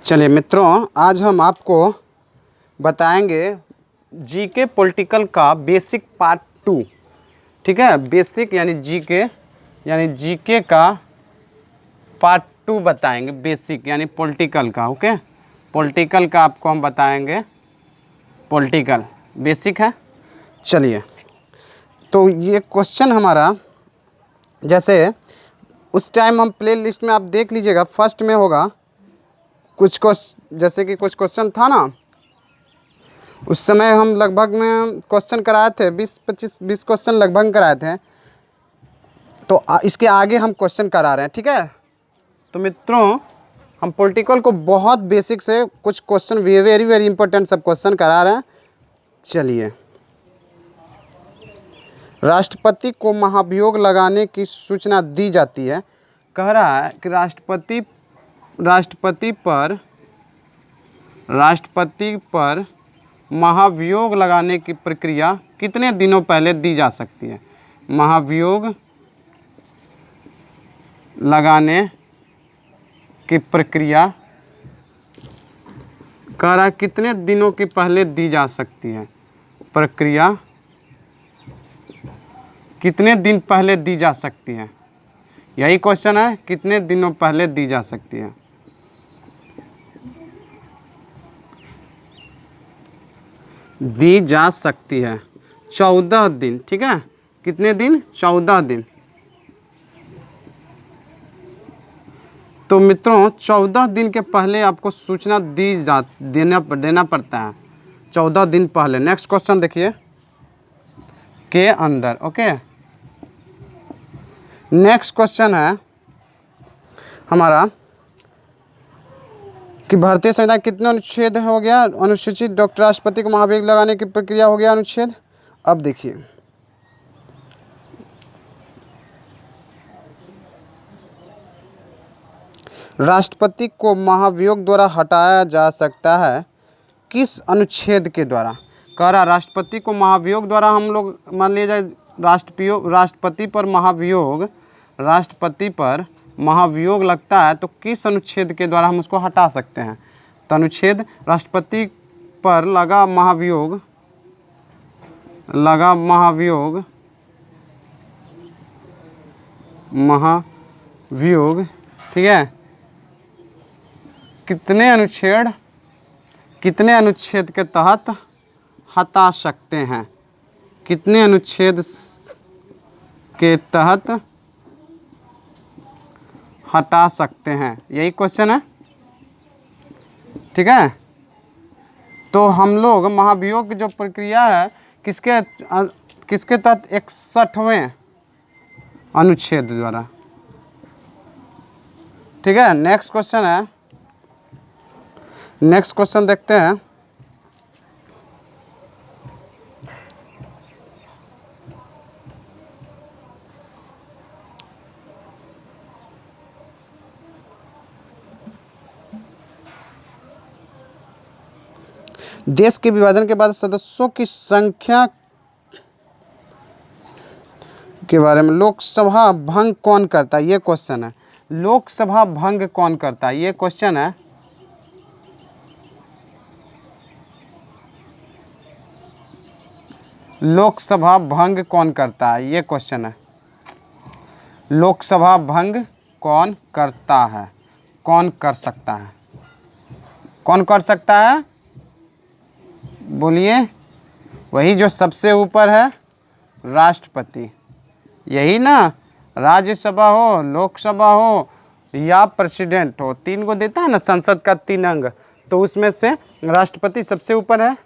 चलिए मित्रों, आज हम आपको बताएंगे जीके पॉलिटिकल का बेसिक पार्ट 2। ठीक है, बेसिक यानी जीके का पार्ट 2 बताएंगे। बेसिक यानी पॉलिटिकल का। ओके, पॉलिटिकल का आपको हम बताएंगे। पॉलिटिकल बेसिक है। चलिए, तो ये क्वेश्चन हमारा, जैसे उस टाइम हम प्ले लिस्ट में आप देख लीजिएगा, फर्स्ट में होगा कुछ क्वेश्चन, जैसे कि कुछ क्वेश्चन था ना, उस समय हम लगभग में क्वेश्चन कराए थे 20 क्वेश्चन लगभग कराए थे। तो इसके आगे हम क्वेश्चन करा रहे हैं। ठीक है, तो मित्रों हम पॉलिटिकल को बहुत बेसिक से कुछ क्वेश्चन वेरी वेरी इंपॉर्टेंट सब क्वेश्चन करा रहे हैं। चलिए, राष्ट्रपति को महाभियोग लगाने की सूचना दी जाती है। कह रहा है कि राष्ट्रपति पर महाभियोग लगाने की प्रक्रिया कितने दिनों पहले दी जा सकती है। महाभियोग लगाने की प्रक्रिया कह रहा है कितने दिनों की पहले दी जा सकती है। प्रक्रिया कितने दिन पहले दी जा सकती है, यही क्वेश्चन है। कितने दिनों पहले दी जा सकती है। दी जा सकती है 14 दिन। ठीक है, कितने दिन? 14 दिन। तो मित्रों 14 दिन के पहले आपको सूचना देना पड़ता है, 14 दिन पहले। नेक्स्ट क्वेश्चन देखिए, के अंदर। ओके, नेक्स्ट क्वेश्चन है हमारा कि भारतीय संविधान कितने अनुच्छेद हो गया अनुसूचित। डॉक्टर राष्ट्रपति को महाभियोग लगाने की प्रक्रिया हो गया अनुच्छेद। अब देखिए, राष्ट्रपति को महाभियोग द्वारा हटाया जा सकता है किस अनुच्छेद के द्वारा। कह रहा राष्ट्रपति को महाभियोग द्वारा, हम लोग मान लिया जाए राष्ट्रपति पर महाभियोग लगता है, तो किस अनुच्छेद के द्वारा हम उसको हटा सकते हैं। तो अनुच्छेद राष्ट्रपति पर लगा महाभियोग, ठीक है, कितने अनुच्छेद के तहत हटा सकते हैं। कितने अनुच्छेद के तहत हटा सकते हैं, यही क्वेश्चन है। ठीक है, तो हम लोग महाभियोग की जो प्रक्रिया है किसके तहत, 61वें अनुच्छेद द्वारा। ठीक है, नेक्स्ट क्वेश्चन है। नेक्स्ट क्वेश्चन देखते हैं। देश के विभाजन के बाद सदस्यों की संख्या के बारे में लोकसभा भंग कौन करता है, ये क्वेश्चन है। लोकसभा भंग कौन करता है, ये क्वेश्चन है। लोकसभा भंग कौन करता है, ये क्वेश्चन है। लोकसभा भंग कौन करता है, कौन कर सकता है, कौन कर सकता है, बोलिए। वही जो सबसे ऊपर है, राष्ट्रपति। यही ना, राज्यसभा हो, लोकसभा हो या प्रेसिडेंट हो, 3 को देता है ना संसद का 3 अंग। तो उसमें से राष्ट्रपति सबसे ऊपर है,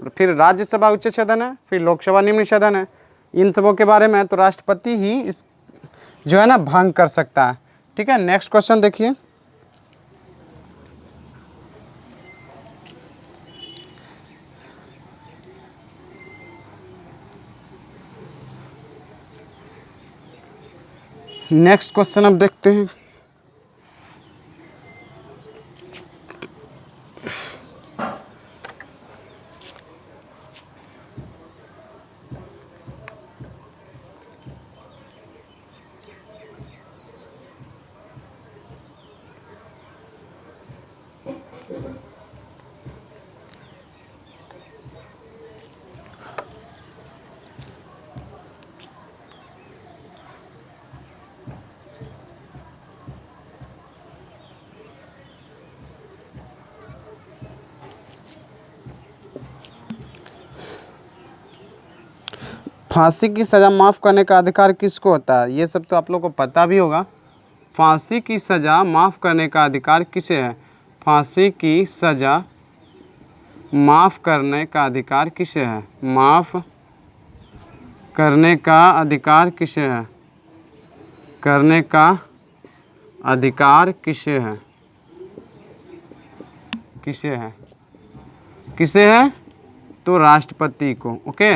फिर राज्यसभा उच्च सदन है, फिर लोकसभा निम्न सदन है। इन सबों के बारे में तो राष्ट्रपति ही इस जो है ना भंग कर सकता है। ठीक है, नेक्स्ट क्वेश्चन देखिए। नेक्स्ट क्वेश्चन हम देखते हैं। फांसी की सज़ा माफ़ करने का अधिकार किसको होता है? ये सब तो आप लोग को पता भी होगा। फांसी की सज़ा माफ़ करने का अधिकार किसे है? फांसी की सज़ा माफ़ करने का अधिकार किसे है? माफ़ करने का अधिकार किसे है? करने का अधिकार किसे है? किसे है? किसे है? तो राष्ट्रपति को। ओके,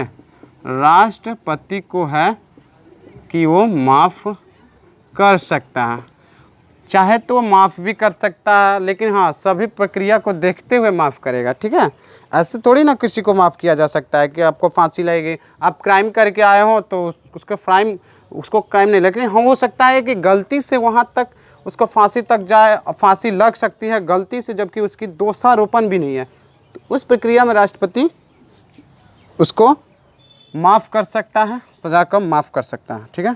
राष्ट्रपति को है कि वो माफ़ कर सकता है। चाहे तो वो माफ़ भी कर सकता है, लेकिन हाँ सभी प्रक्रिया को देखते हुए माफ़ करेगा। ठीक है, ऐसे थोड़ी ना किसी को माफ़ किया जा सकता है कि आपको फांसी लगेगी, आप क्राइम करके आए हो तो उसको क्राइम नहीं, लेकिन हाँ हो सकता है कि गलती से वहाँ तक उसको फांसी तक जाए, फांसी लग सकती है गलती से, जबकि उसकी दोषारोपण भी नहीं है। तो उस प्रक्रिया में राष्ट्रपति उसको माफ़ कर सकता है, सज़ा को माफ़ कर सकता है। ठीक है,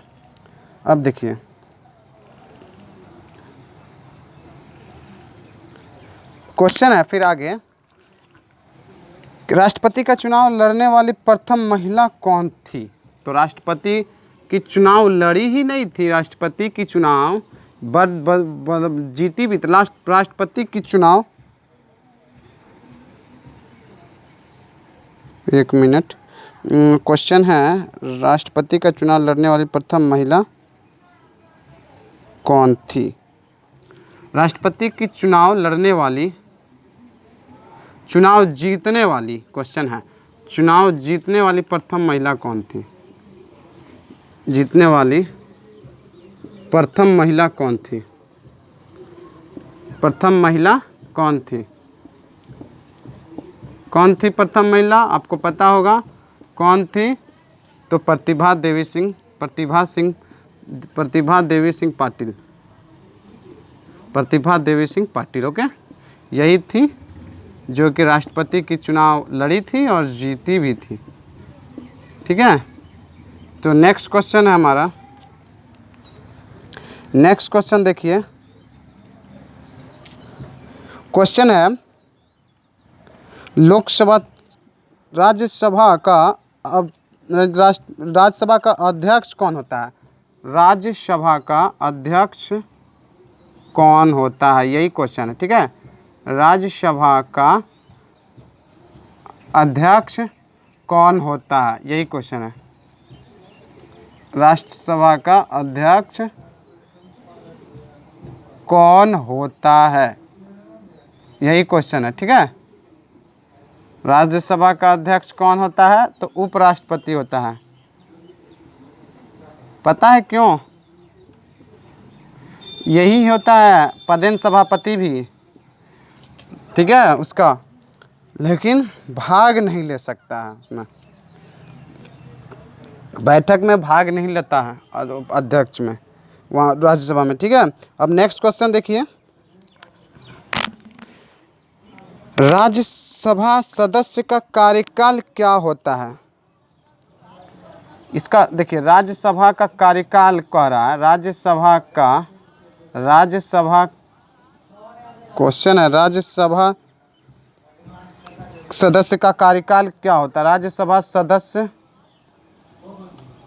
अब देखिए क्वेश्चन है फिर आगे, राष्ट्रपति का चुनाव लड़ने वाली प्रथम महिला कौन थी? तो राष्ट्रपति की चुनाव लड़ी ही नहीं थी, राष्ट्रपति की चुनाव जीती भी। राष्ट्रपति की चुनाव, एक मिनट, क्वेश्चन है राष्ट्रपति का चुनाव लड़ने वाली प्रथम महिला कौन थी? राष्ट्रपति की चुनाव लड़ने वाली, चुनाव जीतने वाली, क्वेश्चन है चुनाव जीतने वाली प्रथम महिला कौन थी? जीतने वाली प्रथम महिला कौन थी? प्रथम महिला कौन थी? कौन थी प्रथम महिला? आपको पता होगा कौन थी? तो प्रतिभा देवी सिंह पाटिल। प्रतिभा देवी सिंह पाटिल। ओके, यही थी जो कि राष्ट्रपति की चुनाव लड़ी थी और जीती भी थी। ठीक है, तो नेक्स्ट क्वेश्चन है हमारा। नेक्स्ट क्वेश्चन देखिए, क्वेश्चन है लोकसभा राज्यसभा का अध्यक्ष कौन होता है? राज्यसभा का अध्यक्ष कौन होता है, यही क्वेश्चन है। ठीक है, राज्यसभा का अध्यक्ष कौन होता है, यही क्वेश्चन है। राज्यसभा का अध्यक्ष कौन होता है, यही क्वेश्चन है। ठीक है, राज्यसभा का अध्यक्ष कौन होता है? तो उपराष्ट्रपति होता है। पता है क्यों? यही होता है पदेन सभापति भी। ठीक है, उसका, लेकिन भाग नहीं ले सकता है, उसमें बैठक में भाग नहीं लेता है अध्यक्ष में, वहाँ राज्यसभा में। ठीक है, अब नेक्स्ट क्वेश्चन देखिए, राज्यसभा सदस्य का कार्यकाल क्या होता है? इसका देखिए, राज्यसभा का कार्यकाल कह रहा है, राज्यसभा क्वेश्चन है, राज्यसभा सदस्य का कार्यकाल क्या होता है? राज्यसभा सदस्य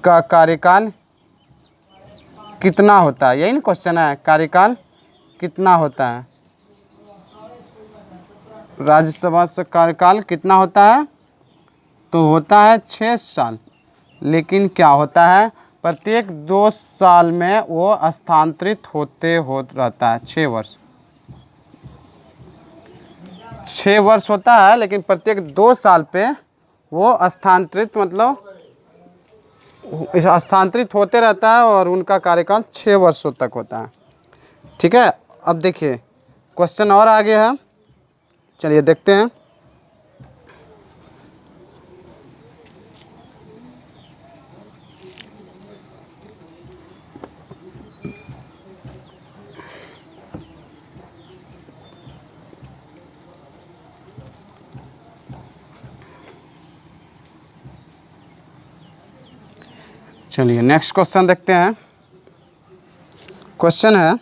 का कार्यकाल कितना होता है, यही ना क्वेश्चन है, कार्यकाल कितना होता है? राज्यसभा से कार्यकाल कितना होता है? तो होता है 6 साल। लेकिन क्या होता है, प्रत्येक 2 साल में वो स्थानांतरित रहता है। 6 वर्ष, 6 वर्ष होता है, लेकिन प्रत्येक 2 साल पे वो स्थानांतरित, मतलब स्थानांतरित होते रहता है, और उनका कार्यकाल 6 वर्षों तक होता है। ठीक है, अब देखिए क्वेश्चन और आगे है, चलिए देखते हैं। चलिए नेक्स्ट क्वेश्चन देखते हैं। क्वेश्चन है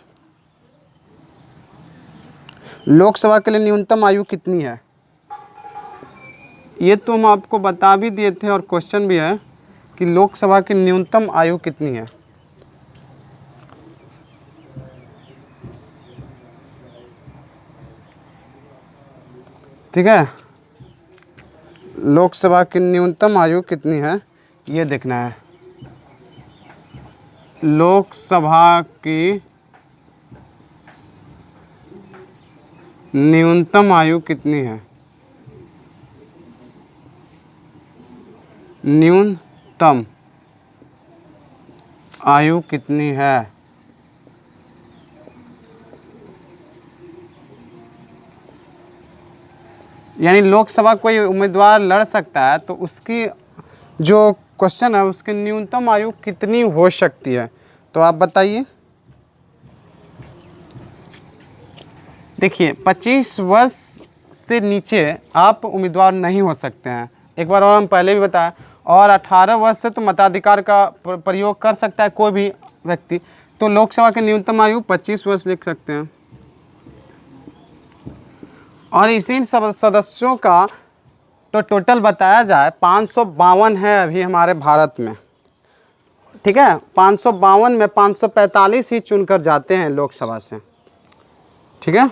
लोकसभा के लिए न्यूनतम आयु कितनी है। ये तो हम आपको बता भी दिए थे और क्वेश्चन भी है कि लोकसभा की न्यूनतम आयु कितनी है। ठीक है, लोकसभा की न्यूनतम आयु कितनी है ये देखना है। लोकसभा की न्यूनतम आयु कितनी है। न्यूनतम आयु कितनी है। यानी लोकसभा कोई उम्मीदवार लड़ सकता है तो उसकी जो क्वेश्चन है उसकी न्यूनतम आयु कितनी हो सकती है। तो आप बताइए। देखिए 25 वर्ष से नीचे आप उम्मीदवार नहीं हो सकते हैं, एक बार और हम पहले भी बताया। और 18 वर्ष से तो मताधिकार का प्रयोग कर सकता है कोई भी व्यक्ति। तो लोकसभा की न्यूनतम आयु 25 वर्ष लिख सकते हैं। और इसी सदस्यों का तो टोटल बताया जाए 552 है अभी हमारे भारत में। ठीक है, 552 में 545 ही चुनकर जाते हैं लोकसभा से। ठीक है,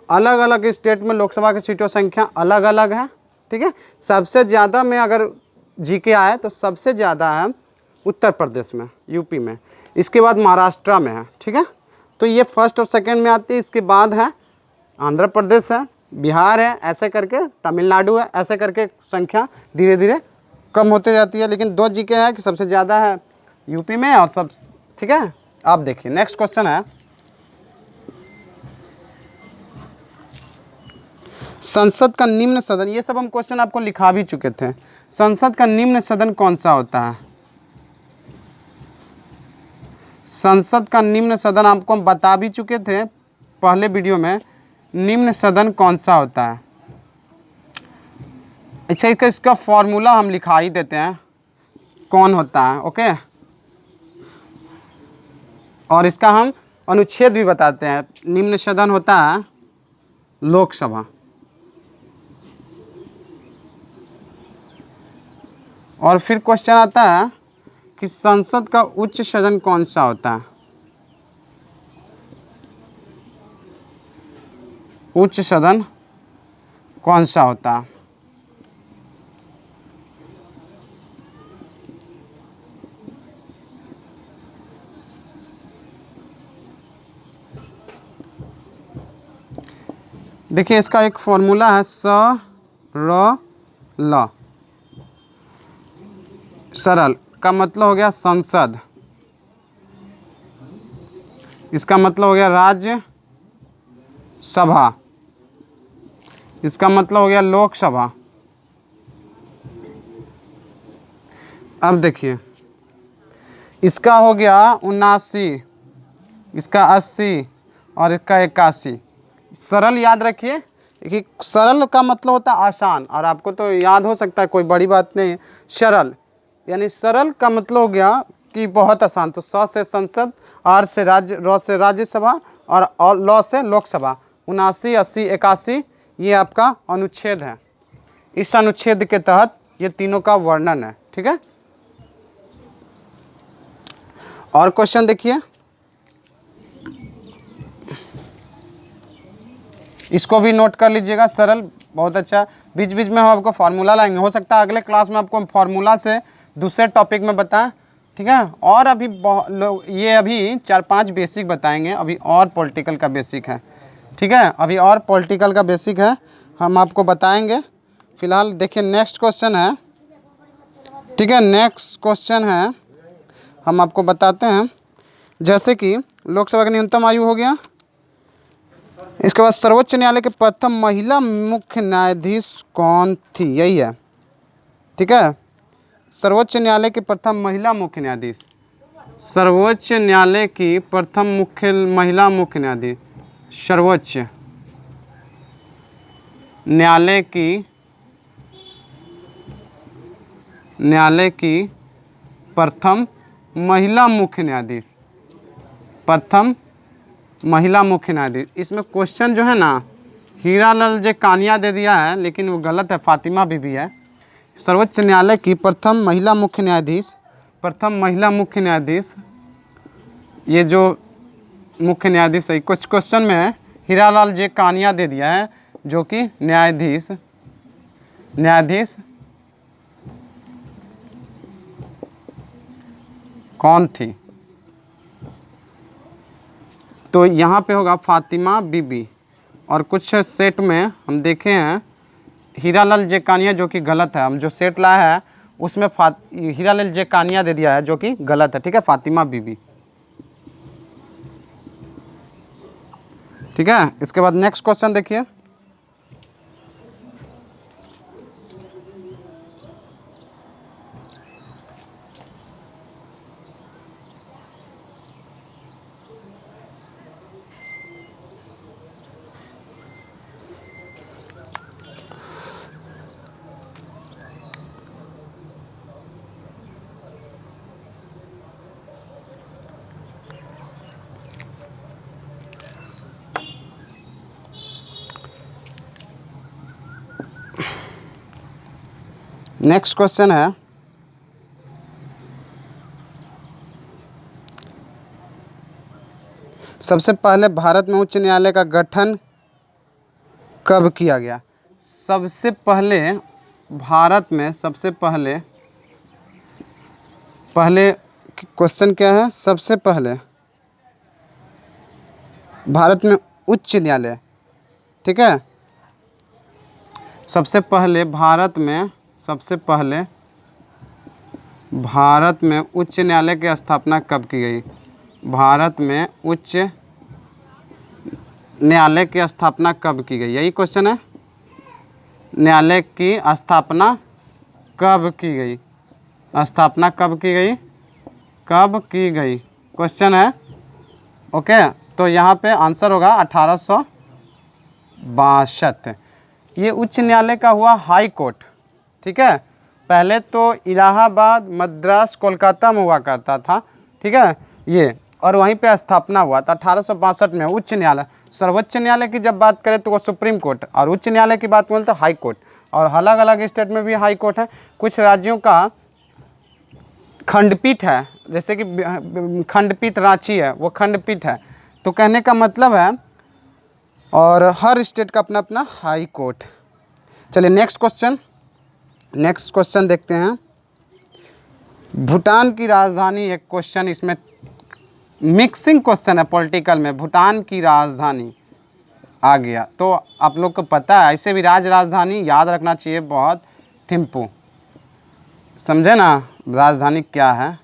अलग अलग स्टेट में लोकसभा की सीटों संख्या अलग अलग है। ठीक है, सबसे ज़्यादा में अगर जीके आए तो सबसे ज़्यादा है उत्तर प्रदेश में, यूपी में, इसके बाद महाराष्ट्र में है। ठीक है, तो ये फर्स्ट और सेकंड में आती है। इसके बाद है आंध्र प्रदेश है, बिहार है, ऐसे करके तमिलनाडु है, ऐसे करके संख्या धीरे धीरे कम होते जाती है। लेकिन 2 जीके है कि सबसे ज़्यादा है यूपी में और सब। ठीक है, आप देखिए नेक्स्ट क्वेश्चन है संसद का निम्न सदन। ये सब हम क्वेश्चन आपको लिखा भी चुके थे। संसद का निम्न सदन कौन सा होता है। संसद का निम्न सदन आपको हम बता भी चुके थे पहले वीडियो में। निम्न सदन कौन सा होता है। अच्छा, इसका फॉर्मूला हम लिखा ही देते हैं कौन होता है। ओके, और इसका हम अनुच्छेद भी बताते हैं। निम्न सदन होता है लोकसभा। और फिर क्वेश्चन आता है कि संसद का उच्च सदन कौन सा होता है। उच्च सदन कौन सा होता है। देखिए इसका एक फॉर्मूला है सरल। सरल का मतलब हो गया संसद, इसका मतलब हो गया राज्य सभा, इसका मतलब हो गया लोकसभा। अब देखिए इसका हो गया 79, इसका 80 और इसका 81। सरल याद रखिए कि सरल का मतलब होता है आसान, और आपको तो याद हो सकता है, कोई बड़ी बात नहीं है। सरल यानी सरल का मतलब हो गया कि बहुत आसान। तो स से संसद, आर से राज्य, र से राज्यसभा और ल से लोकसभा। 79, 80, 81 ये आपका अनुच्छेद है। इस अनुच्छेद के तहत ये तीनों का वर्णन है। ठीक है, और क्वेश्चन देखिए, इसको भी नोट कर लीजिएगा। सरल बहुत अच्छा। बीच बीच में हम आपको फार्मूला लाएंगे, हो सकता है अगले क्लास में आपको फार्मूला से दूसरे टॉपिक में बताएं। ठीक है, और अभी ये अभी 4-5 बेसिक बताएंगे, अभी और पॉलिटिकल का बेसिक है। ठीक है, अभी और पॉलिटिकल का बेसिक है, हम आपको बताएंगे। फिलहाल देखिए नेक्स्ट क्वेश्चन है। ठीक है, नेक्स्ट क्वेश्चन है, हम आपको बताते हैं। जैसे कि लोकसभा की न्यूनतम आयु हो गया, इसके बाद सर्वोच्च न्यायालय के प्रथम महिला मुख्य न्यायाधीश कौन थी, यही है। ठीक है, सर्वोच्च न्यायालय के प्रथम महिला मुख्य न्यायाधीश, सर्वोच्च न्यायालय की प्रथम महिला मुख्य न्यायाधीश, सर्वोच्च न्यायालय की प्रथम महिला मुख्य न्यायाधीश, प्रथम महिला मुख्य न्यायाधीश। इसमें क्वेश्चन जो है ना हीरालाल जे कानिया दे दिया है, लेकिन वो गलत है, फातिमा बीबी है। सर्वोच्च न्यायालय की प्रथम महिला मुख्य न्यायाधीश, प्रथम महिला मुख्य न्यायाधीश, ये जो मुख्य न्यायाधीश है, कुछ क्वेश्चन में हीरालाल जे कानिया दे दिया है, जो कि न्यायाधीश कौन थी? तो यहाँ पे होगा फातिमा बीबी। और कुछ सेट में हम देखे हैं हीरालाल जे कानिया, जो कि गलत है। हम जो सेट लाया है उसमें हीरालाल जे कानिया दे दिया है, जो कि गलत है। ठीक है, फातिमा बीबी। ठीक है, इसके बाद नेक्स्ट क्वेश्चन देखिए। नेक्स्ट क्वेश्चन है, सबसे पहले भारत में उच्च न्यायालय का गठन कब किया गया? सबसे पहले भारत में, सबसे पहले क्वेश्चन क्या है? सबसे पहले भारत में उच्च न्यायालय, ठीक है, सबसे पहले भारत में उच्च न्यायालय की स्थापना कब की गई? भारत में उच्च न्यायालय की स्थापना कब की गई? यही क्वेश्चन है, न्यायालय की स्थापना कब की गई? स्थापना कब की गई? कब की गई क्वेश्चन है। ओके, तो यहाँ पे आंसर होगा 1862। ये उच्च न्यायालय का हुआ हाई कोर्ट। ठीक है, पहले तो इलाहाबाद, मद्रास, कोलकाता में हुआ करता था। ठीक है, ये और वहीं पे स्थापना हुआ था 1862 में उच्च न्यायालय। सर्वोच्च न्यायालय की जब बात करें तो वो सुप्रीम कोर्ट, और उच्च न्यायालय की बात करें तो हाई कोर्ट। और अलग अलग स्टेट में भी हाई कोर्ट है। कुछ राज्यों का खंडपीठ है, जैसे कि खंडपीठ रांची है, वो खंडपीठ है। तो कहने का मतलब है, और हर स्टेट का अपना अपना हाई कोर्ट। चलिए नेक्स्ट क्वेश्चन देखते हैं। भूटान की राजधानी, एक क्वेश्चन इसमें मिक्सिंग क्वेश्चन है पॉलिटिकल में। भूटान की राजधानी आ गया, तो आप लोग को पता है, ऐसे भी राजधानी याद रखना चाहिए बहुत। थिम्पू, समझे ना राजधानी क्या है?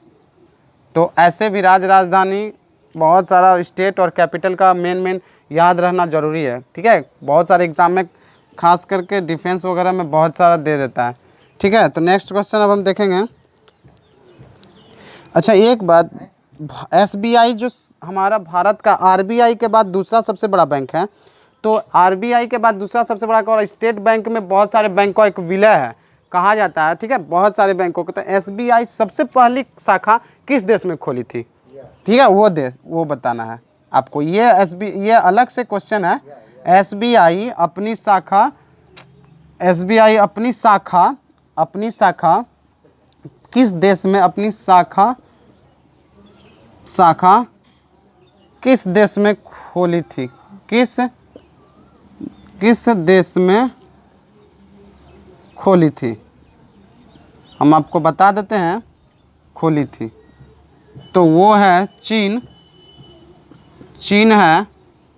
तो ऐसे भी राजधानी बहुत सारा स्टेट और कैपिटल का मेन याद रहना ज़रूरी है। ठीक है, बहुत सारे एग्जाम में, खास करके डिफेंस वगैरह में बहुत सारा दे देता है। ठीक है, तो नेक्स्ट क्वेश्चन अब हम देखेंगे। अच्छा, एक बात, SBI जो हमारा भारत का RBI के बाद दूसरा सबसे बड़ा बैंक है, तो RBI के बाद दूसरा सबसे बड़ा और स्टेट बैंक में बहुत सारे बैंकों का एक विलय है कहा जाता है। ठीक है, बहुत सारे बैंकों को। तो SBI सबसे पहली शाखा किस देश में खोली थी? ठीक है, वो देश, वो बताना है आपको। ये अलग से क्वेश्चन है। SBI अपनी शाखा किस देश में, अपनी शाखा किस देश में खोली थी? किस देश में खोली थी? हम आपको बता देते हैं, खोली थी तो वो है चीन है,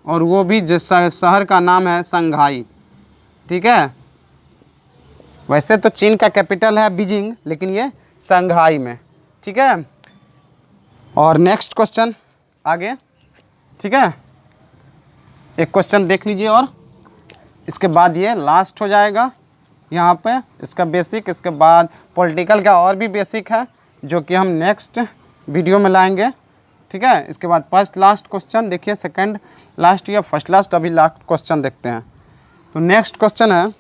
और वो भी शहर का नाम है शंघाई। ठीक है, वैसे तो चीन का कैपिटल है बीजिंग, लेकिन ये शंघाई में। ठीक है, और नेक्स्ट क्वेश्चन आगे। ठीक है, एक क्वेश्चन देख लीजिए, और इसके बाद ये लास्ट हो जाएगा यहाँ पे इसका बेसिक। इसके बाद पॉलिटिकल का और भी बेसिक है, जो कि हम नेक्स्ट वीडियो में लाएंगे। ठीक है, इसके बाद फर्स्ट लास्ट क्वेश्चन देखिए, सेकंड लास्ट या फर्स्ट लास्ट, अभी लास्ट क्वेश्चन देखते हैं। तो नेक्स्ट क्वेश्चन है,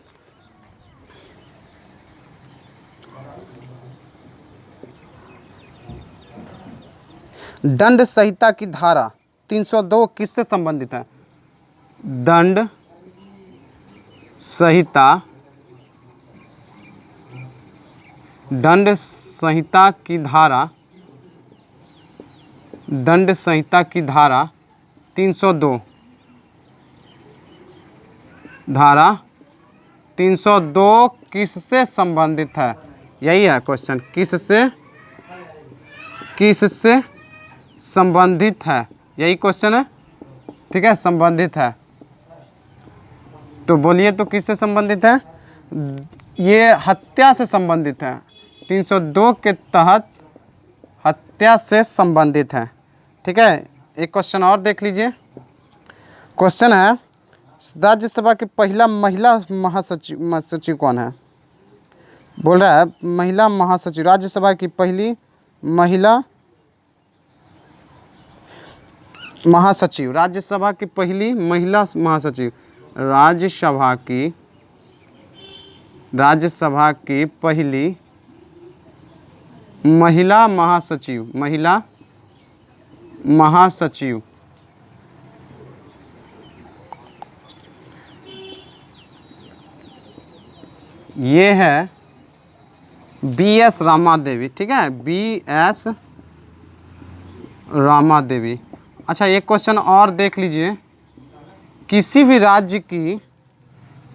दंड संहिता की धारा 302 किससे संबंधित है? दंड संहिता, दंड संहिता की धारा, दंड संहिता की धारा 302, धारा 302 किससे संबंधित है? यही है क्वेश्चन, किससे, किससे संबंधित है, यही क्वेश्चन है। ठीक है, संबंधित है, तो बोलिए तो किससे संबंधित है? ये हत्या से संबंधित है, 302 के तहत हत्या से संबंधित है। ठीक है, एक क्वेश्चन और देख लीजिए। क्वेश्चन है, राज्यसभा की पहला महिला महासचिव कौन है? बोल रहा है महिला महासचिव, राज्यसभा की पहली महिला महासचिव, राज्यसभा की पहली महिला महासचिव, राज्यसभा की पहली महिला महासचिव, महिला महासचिव ये है BS रामा देवी। ठीक है, BS रामा देवी। अच्छा, एक क्वेश्चन और देख लीजिए। किसी भी राज्य की,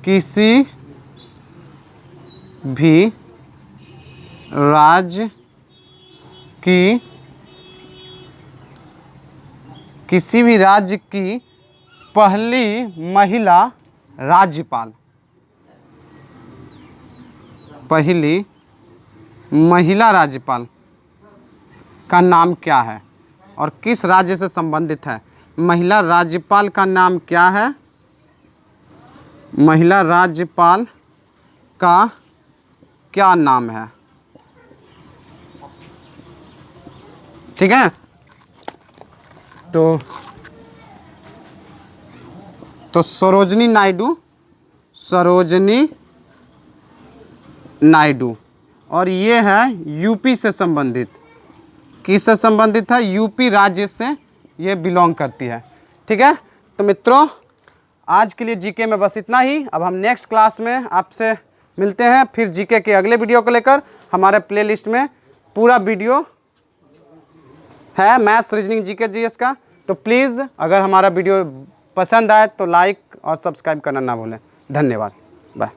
किसी भी राज्य की, किसी भी राज्य की पहली महिला राज्यपाल, पहली महिला राज्यपाल का नाम क्या है और किस राज्य से संबंधित है? महिला राज्यपाल का नाम क्या है? महिला राज्यपाल का क्या नाम है? ठीक है, तो सरोजनी नायडू, सरोजनी नायडू। और ये है यूपी से संबंधित, किससे संबंधित है? यूपी राज्य से ये बिलोंग करती है। ठीक है, तो मित्रों आज के लिए जीके में बस इतना ही। अब हम नेक्स्ट क्लास में आपसे मिलते हैं फिर जीके के अगले वीडियो को लेकर। हमारे प्लेलिस्ट में पूरा वीडियो है मैथ्स, रीजनिंग, जीके, जीएस का। तो प्लीज़ अगर हमारा वीडियो पसंद आए तो लाइक और सब्सक्राइब करना ना भूलें। धन्यवाद, बाय।